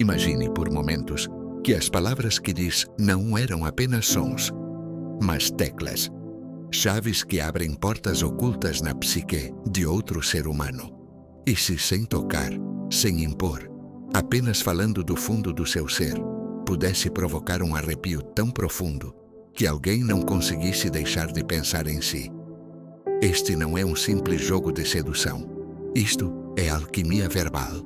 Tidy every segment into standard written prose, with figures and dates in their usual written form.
Imagine por momentos que as palavras que diz não eram apenas sons, mas teclas, chaves que abrem portas ocultas na psique de outro ser humano. E se sem tocar, sem impor, apenas falando do fundo do seu ser, pudesse provocar um arrepio tão profundo que alguém não conseguisse deixar de pensar em si. Este não é um simples jogo de sedução. Isto é alquimia verbal,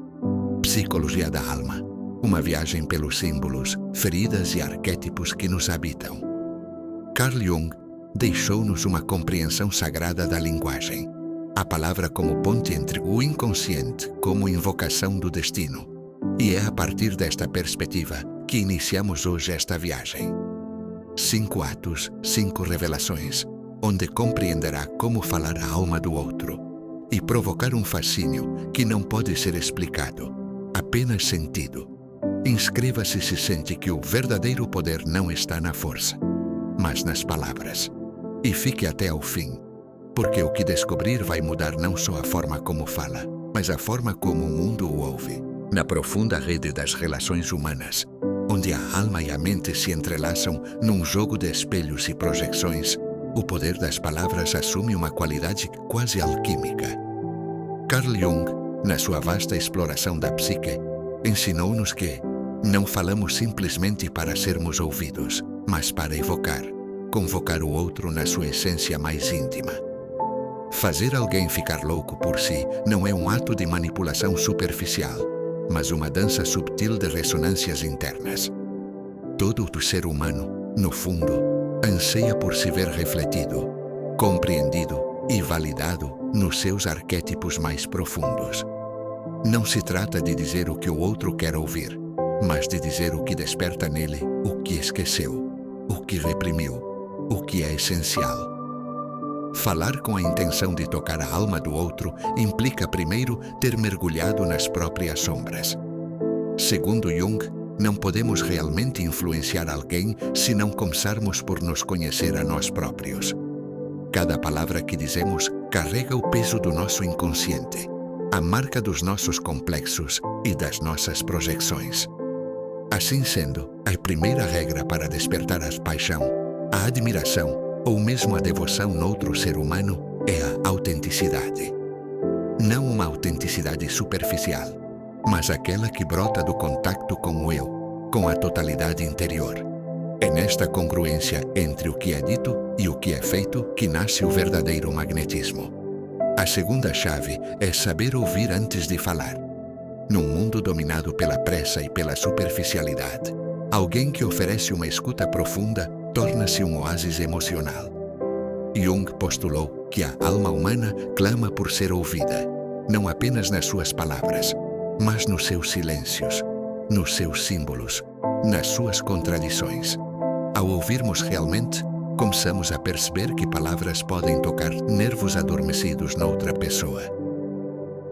psicologia da alma, uma viagem pelos símbolos, feridas e arquétipos que nos habitam. Carl Jung deixou-nos uma compreensão sagrada da linguagem, a palavra como ponte entre o inconsciente como invocação do destino. E é a partir desta perspectiva que iniciamos hoje esta viagem. 5 atos, 5 revelações, onde compreenderá como falar a alma do outro e provocar um fascínio que não pode ser explicado, apenas sentido. Inscreva-se se sente que o verdadeiro poder não está na força, mas nas palavras. E fique até ao fim, porque o que descobrir vai mudar não só a forma como fala, mas a forma como o mundo o ouve. Na profunda rede das relações humanas, onde a alma e a mente se entrelaçam num jogo de espelhos e projeções, o poder das palavras assume uma qualidade quase alquímica. Carl Jung, na sua vasta exploração da psique, ensinou-nos que não falamos simplesmente para sermos ouvidos, mas para evocar, convocar o outro na sua essência mais íntima. Fazer alguém ficar louco por si não é um ato de manipulação superficial, mas uma dança subtil de ressonâncias internas. Todo o ser humano, no fundo, anseia por se ver refletido, compreendido e validado nos seus arquétipos mais profundos. Não se trata de dizer o que o outro quer ouvir, mas de dizer o que desperta nele o que esqueceu, o que reprimiu, o que é essencial. Falar com a intenção de tocar a alma do outro implica primeiro ter mergulhado nas próprias sombras. Segundo Jung, não podemos realmente influenciar alguém se não começarmos por nos conhecer a nós próprios. Cada palavra que dizemos carrega o peso do nosso inconsciente, a marca dos nossos complexos e das nossas projeções. Assim sendo, a primeira regra para despertar a paixão, a admiração ou mesmo a devoção noutro ser humano é a autenticidade. Não uma autenticidade superficial, mas aquela que brota do contacto com o eu, com a totalidade interior. É nesta congruência entre o que é dito e o que é feito que nasce o verdadeiro magnetismo. A segunda chave é saber ouvir antes de falar. Num mundo dominado pela pressa e pela superficialidade, alguém que oferece uma escuta profunda torna-se um oásis emocional. Jung postulou que a alma humana clama por ser ouvida, não apenas nas suas palavras, mas nos seus silêncios, nos seus símbolos, nas suas contradições. Ao ouvirmos realmente, começamos a perceber que palavras podem tocar nervos adormecidos noutra pessoa.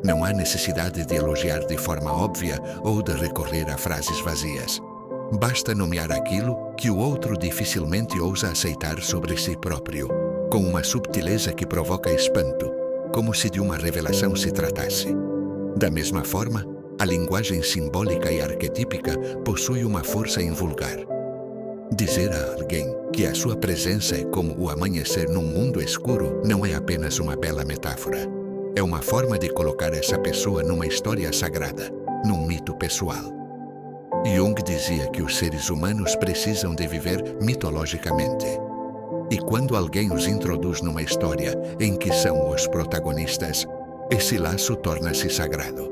Não há necessidade de elogiar de forma óbvia ou de recorrer a frases vazias. Basta nomear aquilo que o outro dificilmente ousa aceitar sobre si próprio, com uma subtileza que provoca espanto, como se de uma revelação se tratasse. Da mesma forma, a linguagem simbólica e arquetípica possui uma força invulgar. Dizer a alguém que a sua presença é como o amanhecer num mundo escuro não é apenas uma bela metáfora. É uma forma de colocar essa pessoa numa história sagrada, num mito pessoal. Jung dizia que os seres humanos precisam de viver mitologicamente. E quando alguém os introduz numa história em que são os protagonistas, esse laço torna-se sagrado.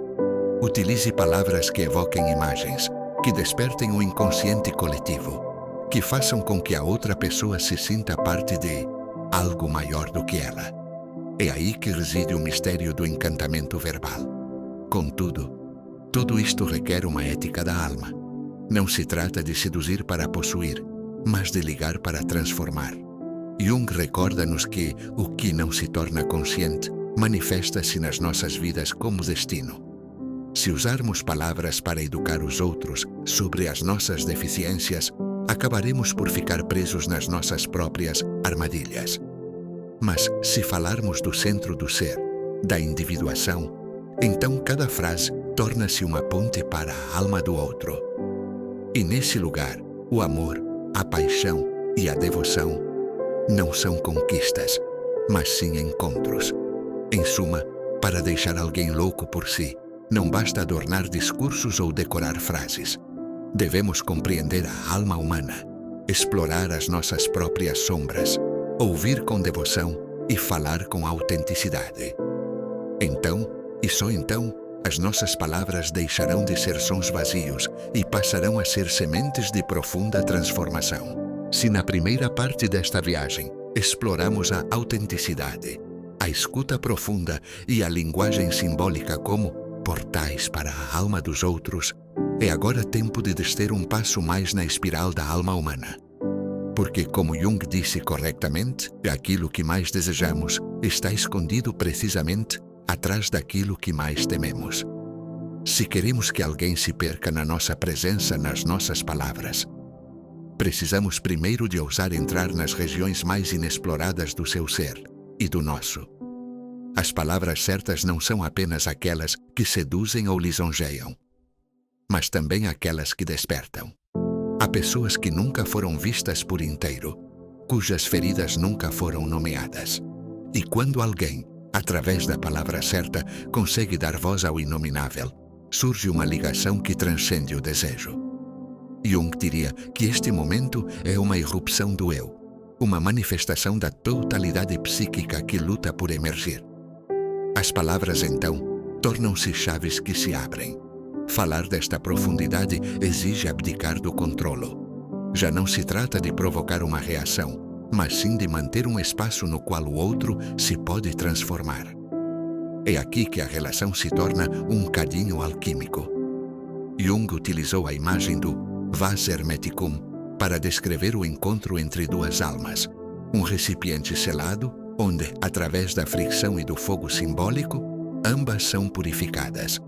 Utilize palavras que evoquem imagens, que despertem o inconsciente coletivo, que façam com que a outra pessoa se sinta parte de algo maior do que ela. É aí que reside o mistério do encantamento verbal. Contudo, tudo isto requer uma ética da alma. Não se trata de seduzir para possuir, mas de ligar para transformar. Jung recorda-nos que o que não se torna consciente manifesta-se nas nossas vidas como destino. Se usarmos palavras para educar os outros sobre as nossas deficiências, acabaremos por ficar presos nas nossas próprias armadilhas. Mas se falarmos do centro do ser, da individuação, então cada frase torna-se uma ponte para a alma do outro. E nesse lugar, o amor, a paixão e a devoção não são conquistas, mas sim encontros. Em suma, para deixar alguém louco por si, não basta adornar discursos ou decorar frases. Devemos compreender a alma humana, explorar as nossas próprias sombras, ouvir com devoção e falar com autenticidade. Então, e só então, as nossas palavras deixarão de ser sons vazios e passarão a ser sementes de profunda transformação. Se na primeira parte desta viagem exploramos a autenticidade, a escuta profunda e a linguagem simbólica como portais para a alma dos outros, é agora tempo de descer um passo mais na espiral da alma humana. Porque, como Jung disse corretamente, aquilo que mais desejamos está escondido precisamente atrás daquilo que mais tememos. Se queremos que alguém se perca na nossa presença, nas nossas palavras, precisamos primeiro de ousar entrar nas regiões mais inexploradas do seu ser e do nosso. As palavras certas não são apenas aquelas que seduzem ou lisonjeiam, mas também aquelas que despertam. Há pessoas que nunca foram vistas por inteiro, cujas feridas nunca foram nomeadas. E quando alguém, através da palavra certa, consegue dar voz ao inominável, surge uma ligação que transcende o desejo. Jung diria que este momento é uma irrupção do eu, uma manifestação da totalidade psíquica que luta por emergir. As palavras, então, tornam-se chaves que se abrem. Falar desta profundidade exige abdicar do controlo. Já não se trata de provocar uma reação, mas sim de manter um espaço no qual o outro se pode transformar. É aqui que a relação se torna um cadinho alquímico. Jung utilizou a imagem do vas hermeticum para descrever o encontro entre duas almas, um recipiente selado, onde, através da fricção e do fogo simbólico, ambas são purificadas.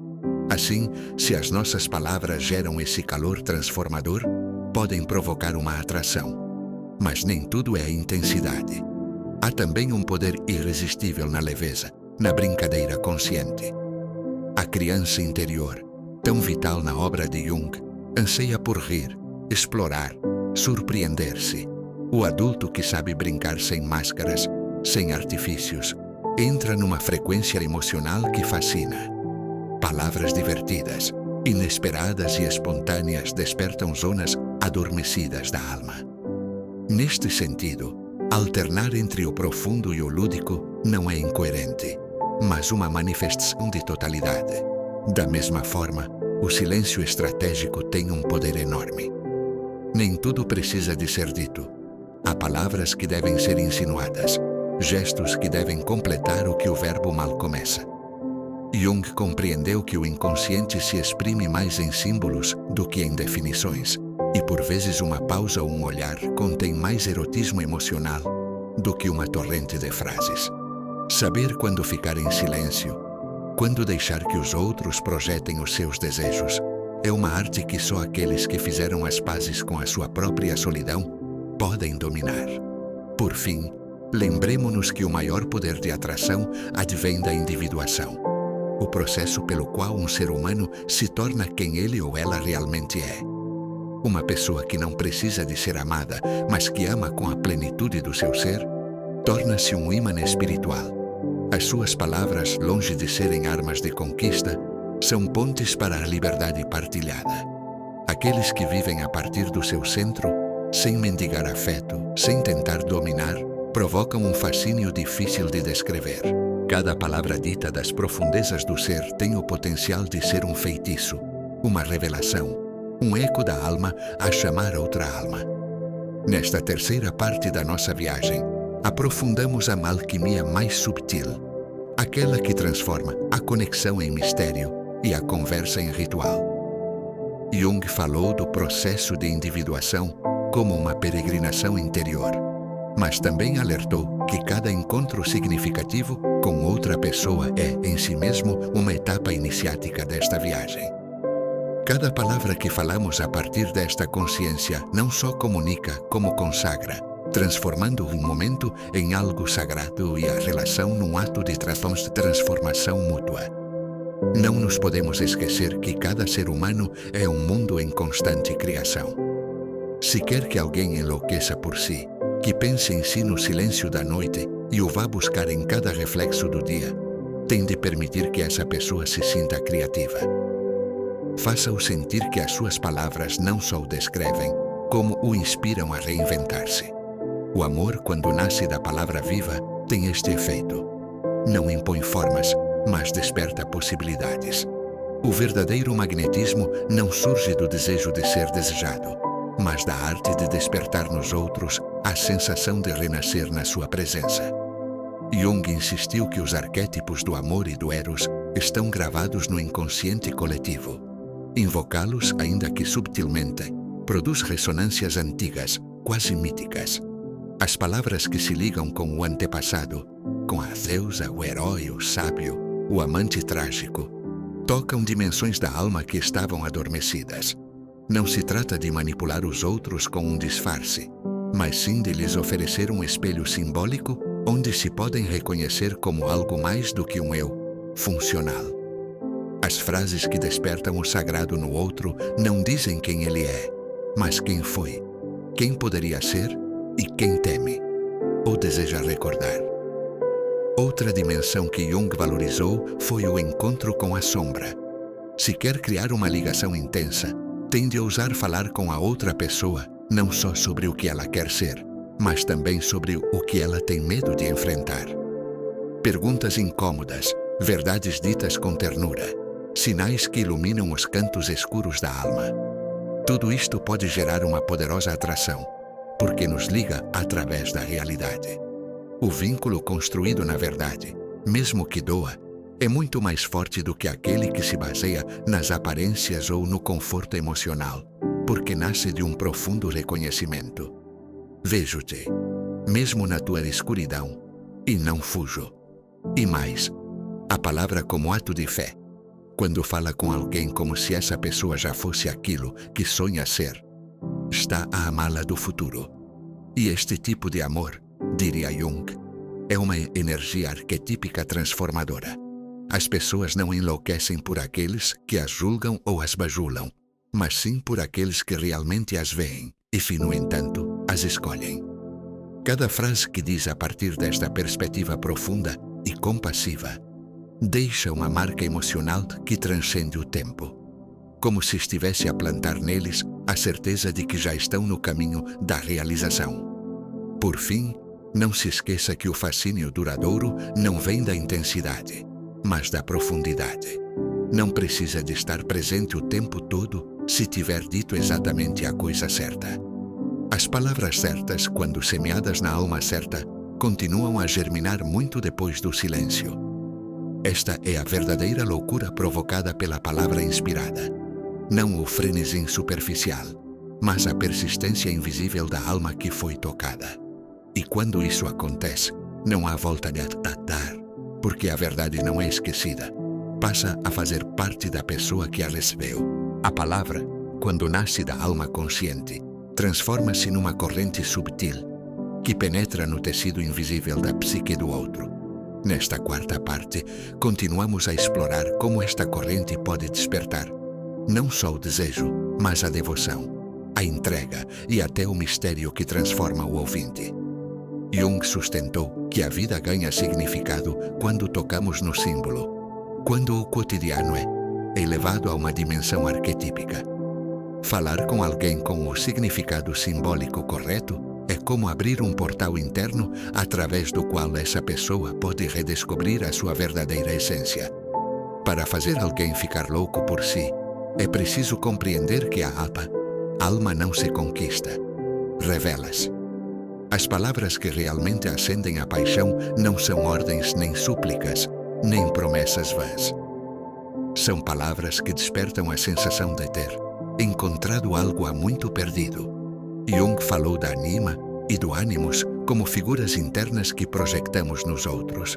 Assim, se as nossas palavras geram esse calor transformador, podem provocar uma atração. Mas nem tudo é intensidade. Há também um poder irresistível na leveza, na brincadeira consciente. A criança interior, tão vital na obra de Jung, anseia por rir, explorar, surpreender-se. O adulto que sabe brincar sem máscaras, sem artifícios, entra numa frequência emocional que fascina. Palavras divertidas, inesperadas e espontâneas despertam zonas adormecidas da alma. Neste sentido, alternar entre o profundo e o lúdico não é incoerente, mas uma manifestação de totalidade. Da mesma forma, o silêncio estratégico tem um poder enorme. Nem tudo precisa de ser dito. Há palavras que devem ser insinuadas, gestos que devem completar o que o verbo mal começa. Jung compreendeu que o inconsciente se exprime mais em símbolos do que em definições, e por vezes uma pausa ou um olhar contém mais erotismo emocional do que uma torrente de frases. Saber quando ficar em silêncio, quando deixar que os outros projetem os seus desejos, é uma arte que só aqueles que fizeram as pazes com a sua própria solidão podem dominar. Por fim, lembremo-nos que o maior poder de atração advém da individuação, o processo pelo qual um ser humano se torna quem ele ou ela realmente é. Uma pessoa que não precisa de ser amada, mas que ama com a plenitude do seu ser, torna-se um ímã espiritual. As suas palavras, longe de serem armas de conquista, são pontes para a liberdade partilhada. Aqueles que vivem a partir do seu centro, sem mendigar afeto, sem tentar dominar, provocam um fascínio difícil de descrever. Cada palavra dita das profundezas do ser tem o potencial de ser um feitiço, uma revelação, um eco da alma a chamar outra alma. Nesta terceira parte da nossa viagem, aprofundamos a alquimia mais subtil, aquela que transforma a conexão em mistério e a conversa em ritual. Jung falou do processo de individuação como uma peregrinação interior, mas também alertou que cada encontro significativo com outra pessoa é, em si mesmo, uma etapa iniciática desta viagem. Cada palavra que falamos a partir desta consciência não só comunica, como consagra, transformando um momento em algo sagrado e a relação num ato de transformação mútua. Não nos podemos esquecer que cada ser humano é um mundo em constante criação. Se quer que alguém enlouqueça por si, que pense em si no silêncio da noite e o vá buscar em cada reflexo do dia, tem de permitir que essa pessoa se sinta criativa. Faça-o sentir que as suas palavras não só o descrevem, como o inspiram a reinventar-se. O amor, quando nasce da palavra viva, tem este efeito. Não impõe formas, mas desperta possibilidades. O verdadeiro magnetismo não surge do desejo de ser desejado, mas da arte de despertar nos outros a sensação de renascer na sua presença. Jung insistiu que os arquétipos do amor e do eros estão gravados no inconsciente coletivo. Invocá-los, ainda que subtilmente, produz ressonâncias antigas, quase míticas. As palavras que se ligam com o antepassado, com a deusa, o herói, o sábio, o amante trágico, tocam dimensões da alma que estavam adormecidas. Não se trata de manipular os outros com um disfarce, mas sim de lhes oferecer um espelho simbólico onde se podem reconhecer como algo mais do que um eu, funcional. As frases que despertam o sagrado no outro não dizem quem ele é, mas quem foi, quem poderia ser e quem teme, ou deseja recordar. Outra dimensão que Jung valorizou foi o encontro com a sombra. Se quer criar uma ligação intensa, tem de ousar falar com a outra pessoa, não só sobre o que ela quer ser, mas também sobre o que ela tem medo de enfrentar. Perguntas incômodas, verdades ditas com ternura, sinais que iluminam os cantos escuros da alma. Tudo isto pode gerar uma poderosa atração, porque nos liga através da realidade. O vínculo construído na verdade, mesmo que doa, é muito mais forte do que aquele que se baseia nas aparências ou no conforto emocional, porque nasce de um profundo reconhecimento. Vejo-te, mesmo na tua escuridão, e não fujo. E mais, a palavra como ato de fé, quando fala com alguém como se essa pessoa já fosse aquilo que sonha ser, está a amá-la do futuro. E este tipo de amor, diria Jung, é uma energia arquetípica transformadora. As pessoas não enlouquecem por aqueles que as julgam ou as bajulam, mas sim por aqueles que realmente as veem e, no entanto, as escolhem. Cada frase que diz a partir desta perspectiva profunda e compassiva deixa uma marca emocional que transcende o tempo, como se estivesse a plantar neles a certeza de que já estão no caminho da realização. Por fim, não se esqueça que o fascínio duradouro não vem da intensidade, mas da profundidade. Não precisa de estar presente o tempo todo se tiver dito exatamente a coisa certa. As palavras certas, quando semeadas na alma certa, continuam a germinar muito depois do silêncio. Esta é a verdadeira loucura provocada pela palavra inspirada. Não o frenesi superficial, mas a persistência invisível da alma que foi tocada. E quando isso acontece, não há volta a dar, porque a verdade não é esquecida. Passa a fazer parte da pessoa que a recebeu. A palavra, quando nasce da alma consciente, transforma-se numa corrente subtil, que penetra no tecido invisível da psique do outro. Nesta quarta parte, continuamos a explorar como esta corrente pode despertar não só o desejo, mas a devoção, a entrega e até o mistério que transforma o ouvinte. Jung sustentou que a vida ganha significado quando tocamos no símbolo, quando o cotidiano é elevado a uma dimensão arquetípica. Falar com alguém com o significado simbólico correto é como abrir um portal interno através do qual essa pessoa pode redescobrir a sua verdadeira essência. Para fazer alguém ficar louco por si, é preciso compreender que a alma não se conquista, revela-se. As palavras que realmente acendem a paixão não são ordens nem súplicas, nem promessas vãs. São palavras que despertam a sensação de ter encontrado algo há muito perdido. Jung falou da anima e do ânimos como figuras internas que projetamos nos outros.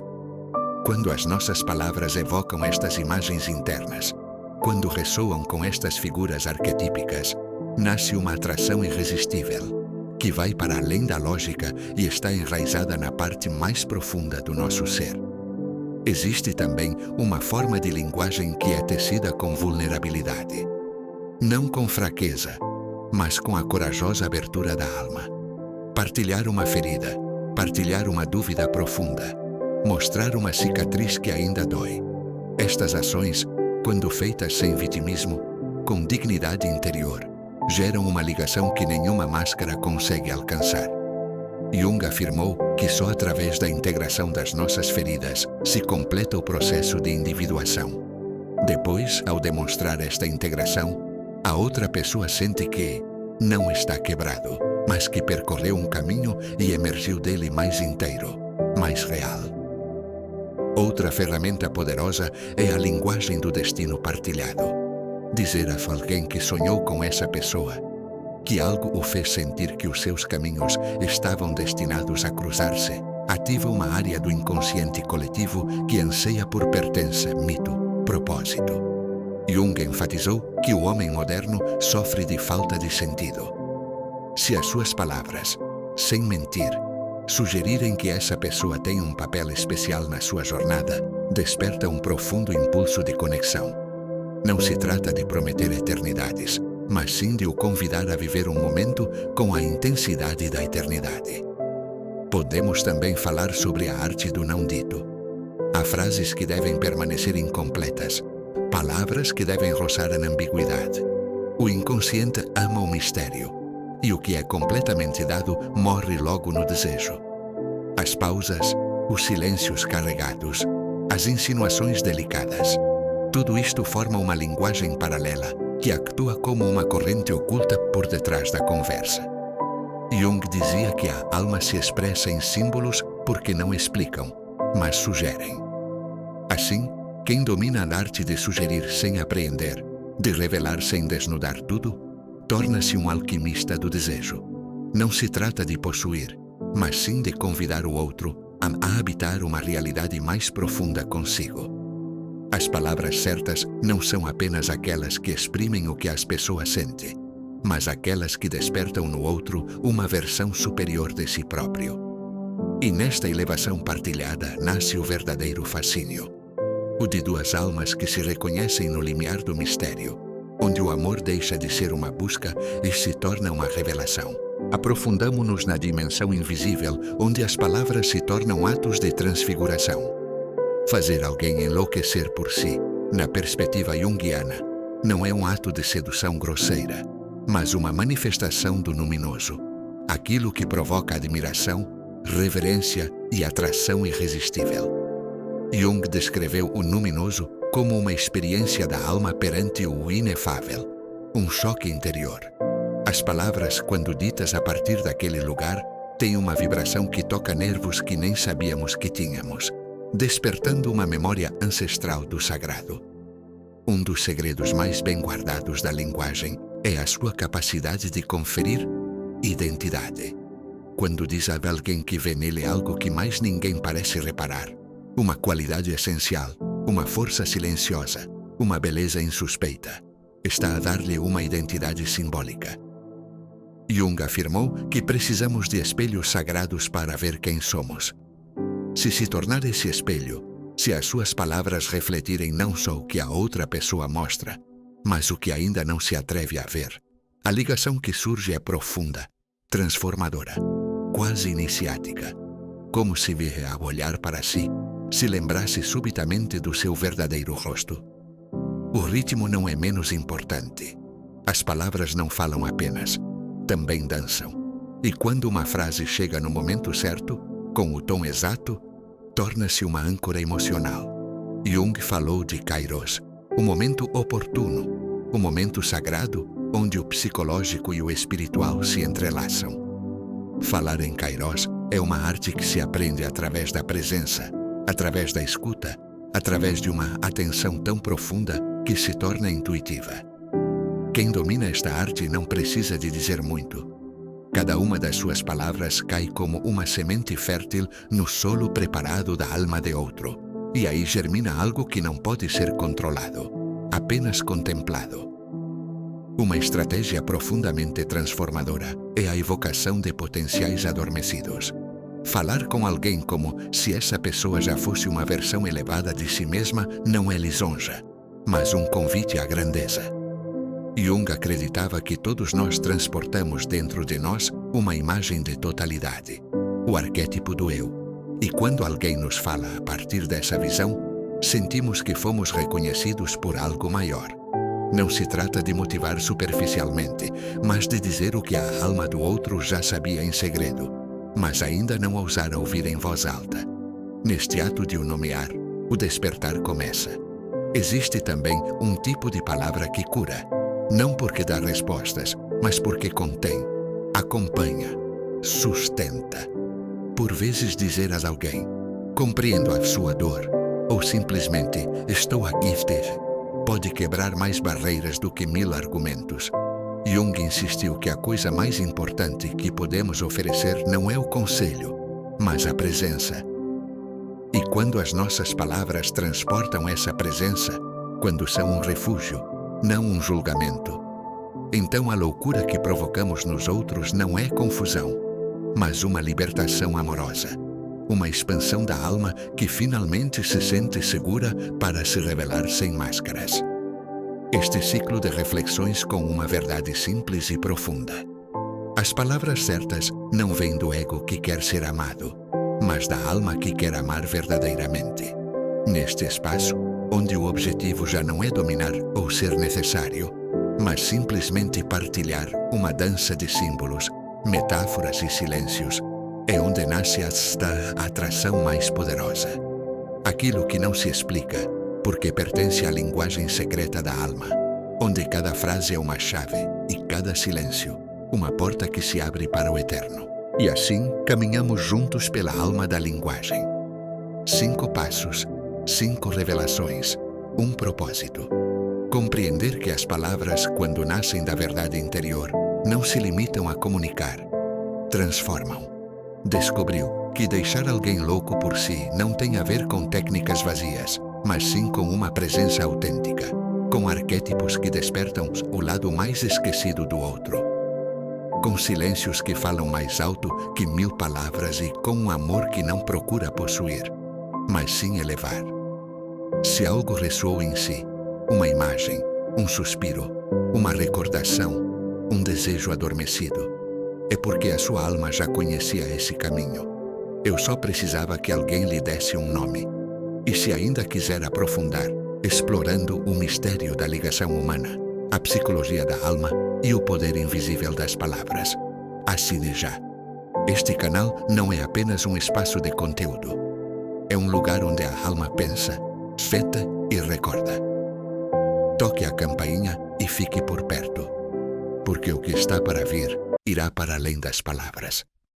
Quando as nossas palavras evocam estas imagens internas, quando ressoam com estas figuras arquetípicas, nasce uma atração irresistível, que vai para além da lógica e está enraizada na parte mais profunda do nosso ser. Existe também uma forma de linguagem que é tecida com vulnerabilidade. Não com fraqueza, mas com a corajosa abertura da alma. Partilhar uma ferida, partilhar uma dúvida profunda, mostrar uma cicatriz que ainda dói. Estas ações, quando feitas sem vitimismo, com dignidade interior, geram uma ligação que nenhuma máscara consegue alcançar. Jung afirmou que só através da integração das nossas feridas se completa o processo de individuação. Depois, ao demonstrar esta integração, a outra pessoa sente que não está quebrado, mas que percorreu um caminho e emergiu dele mais inteiro, mais real. Outra ferramenta poderosa é a linguagem do destino partilhado. Dizer a alguém que sonhou com essa pessoa, que algo o fez sentir que os seus caminhos estavam destinados a cruzar-se, ativa uma área do inconsciente coletivo que anseia por pertença, mito, propósito. Jung enfatizou que o homem moderno sofre de falta de sentido. Se as suas palavras, sem mentir, sugerirem que essa pessoa tem um papel especial na sua jornada, desperta um profundo impulso de conexão. Não se trata de prometer eternidades, mas sim de o convidar a viver um momento com a intensidade da eternidade. Podemos também falar sobre a arte do não dito. Há frases que devem permanecer incompletas, palavras que devem roçar a ambiguidade. O inconsciente ama o mistério, e o que é completamente dado morre logo no desejo. As pausas, os silêncios carregados, as insinuações delicadas, tudo isto forma uma linguagem paralela que atua como uma corrente oculta por detrás da conversa. Jung dizia que a alma se expressa em símbolos porque não explicam, mas sugerem. Assim, quem domina a arte de sugerir sem apreender, de revelar sem desnudar tudo, torna-se um alquimista do desejo. Não se trata de possuir, mas sim de convidar o outro a habitar uma realidade mais profunda consigo. As palavras certas não são apenas aquelas que exprimem o que as pessoas sentem, mas aquelas que despertam no outro uma versão superior de si próprio. E nesta elevação partilhada nasce o verdadeiro fascínio. O de duas almas que se reconhecem no limiar do mistério, onde o amor deixa de ser uma busca e se torna uma revelação. Aprofundamo-nos na dimensão invisível, onde as palavras se tornam atos de transfiguração. Fazer alguém enlouquecer por si, na perspectiva junguiana, não é um ato de sedução grosseira, mas uma manifestação do luminoso, aquilo que provoca admiração, reverência e atração irresistível. Jung descreveu o luminoso como uma experiência da alma perante o inefável, um choque interior. As palavras, quando ditas a partir daquele lugar, têm uma vibração que toca nervos que nem sabíamos que tínhamos, despertando uma memória ancestral do sagrado. Um dos segredos mais bem guardados da linguagem é a sua capacidade de conferir identidade. Quando diz a alguém que vê nele algo que mais ninguém parece reparar, uma qualidade essencial, uma força silenciosa, uma beleza insuspeita, está a dar-lhe uma identidade simbólica. Jung afirmou que precisamos de espelhos sagrados para ver quem somos. Se tornar esse espelho, se as suas palavras refletirem não só o que a outra pessoa mostra, mas o que ainda não se atreve a ver, a ligação que surge é profunda, transformadora, quase iniciática, como se vir ao olhar para si, se lembrasse subitamente do seu verdadeiro rosto. O ritmo não é menos importante. As palavras não falam apenas, também dançam. E quando uma frase chega no momento certo, com o tom exato, torna-se uma âncora emocional. Jung falou de Kairos, o momento oportuno, o momento sagrado onde o psicológico e o espiritual se entrelaçam. Falar em Kairos é uma arte que se aprende através da presença, através da escuta, através de uma atenção tão profunda que se torna intuitiva. Quem domina esta arte não precisa de dizer muito. Cada uma das suas palavras cai como uma semente fértil no solo preparado da alma de outro, e aí germina algo que não pode ser controlado, apenas contemplado. Uma estratégia profundamente transformadora é a evocação de potenciais adormecidos. Falar com alguém como se essa pessoa já fosse uma versão elevada de si mesma não é lisonja, mas um convite à grandeza. Jung acreditava que todos nós transportamos dentro de nós uma imagem de totalidade, o arquétipo do eu. E quando alguém nos fala a partir dessa visão, sentimos que fomos reconhecidos por algo maior. Não se trata de motivar superficialmente, mas de dizer o que a alma do outro já sabia em segredo, mas ainda não ousara ouvir em voz alta. Neste ato de o nomear, o despertar começa. Existe também um tipo de palavra que cura, não porque dá respostas, mas porque contém, acompanha, sustenta. Por vezes dizer a alguém, compreendo a sua dor, ou simplesmente estou aqui, pode quebrar mais barreiras do que 1000 argumentos. Jung insistiu que a coisa mais importante que podemos oferecer não é o conselho, mas a presença. E quando as nossas palavras transportam essa presença, quando são um refúgio, não um julgamento, então a loucura que provocamos nos outros não é confusão, mas uma libertação amorosa, uma expansão da alma que finalmente se sente segura para se revelar sem máscaras. Este ciclo de reflexões com uma verdade simples e profunda. As palavras certas não vêm do ego que quer ser amado, mas da alma que quer amar verdadeiramente. Neste espaço, onde o objetivo já não é dominar ou ser necessário, mas simplesmente partilhar uma dança de símbolos, metáforas e silêncios, é onde nasce esta atração mais poderosa. Aquilo que não se explica, porque pertence à linguagem secreta da alma, onde cada frase é uma chave e cada silêncio, uma porta que se abre para o eterno. E assim, caminhamos juntos pela alma da linguagem. 5 passos, 5 revelações, um propósito. Compreender que as palavras, quando nascem da verdade interior, não se limitam a comunicar, transformam. Descobriu que deixar alguém louco por si não tem a ver com técnicas vazias, mas sim com uma presença autêntica, com arquétipos que despertam o lado mais esquecido do outro, com silêncios que falam mais alto que 1000 palavras e com um amor que não procura possuir, mas sim elevar. Se algo ressoou em si, uma imagem, um suspiro, uma recordação, um desejo adormecido, é porque a sua alma já conhecia esse caminho. Eu só precisava que alguém lhe desse um nome. E se ainda quiser aprofundar, explorando o mistério da ligação humana, a psicologia da alma e o poder invisível das palavras, assine já. Este canal não é apenas um espaço de conteúdo. É um lugar onde a alma pensa, feta e recorda. Toque a campainha e fique por perto, porque o que está para vir irá para além das palavras.